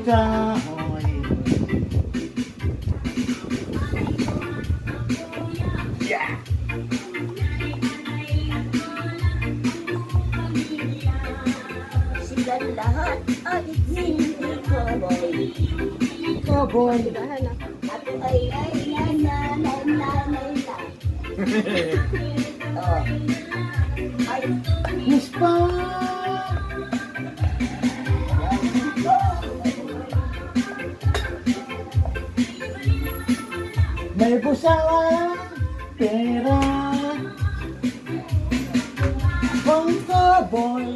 kahoy. Yeah! Silang lahat ay hindi cowboy. Cowboy. Ako ay nanay. Oh. Ay, Miss pa! May busawa, pera, pang cowboy.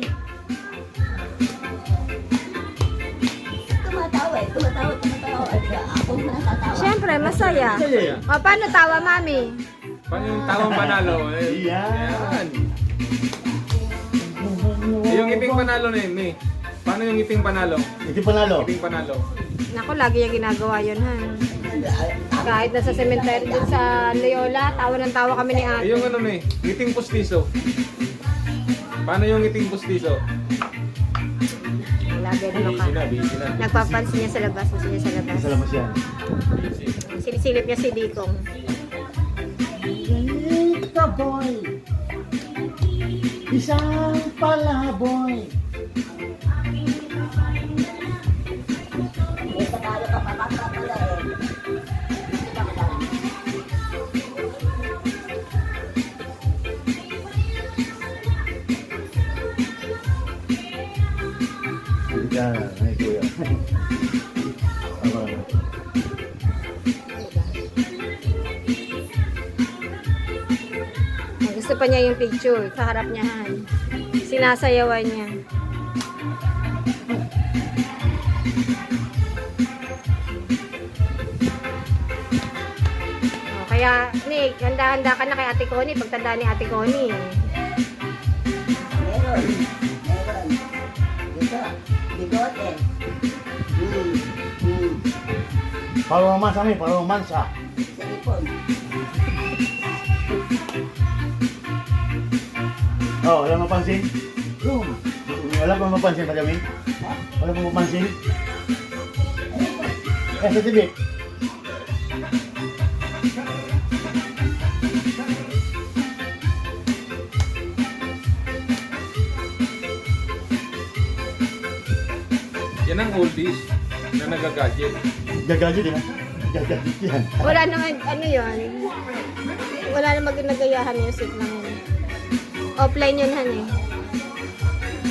tumatawa. Ako natatawa. Siyempre, masaya. Masaya. O, paano tawa, mami? Paano yung tawang panalo? Yan. Yung iping panalo na yun, eh. Paano yung iping panalo? Iti panalo. Iping panalo. Naku, lagi yung ginagawa yun, ha? Kahit nasa cemetery dun sa Loyola, tawa ng tawa kami ni Eh, ate. yung ano na eh, ngiting pustiso. Paano yung ngiting pustiso? Lagi naman ka. Busy na. Nagpapansin niya sa labas, gusto niya sa labas. Salamat yan. Busy. Sinisilip niya si Dikong. Cowboy. Isang palaboy. May patalo ka pa pala eh. Yan, ay kuya. Tama. Gusto pa niya yung picture, kaharap niya, han. Sinasayawan niya. O, kaya, Nick, handa-handa ka na kay Ate Connie, pagtanda ni Ate Connie. Meron. Dito, bigote. Para romansa kami, para romansa. Sa ipon. Oh, wala mapansin? Wala pa mapansin pa kami? Wala pa mapansin? Sa TV. Yan ang oldies na nagagadget. Gagadget din ha? Gagadget yan. Wala naman, ano yun? Wala naman ginagayahan music lang yun. Offline yun, han eh.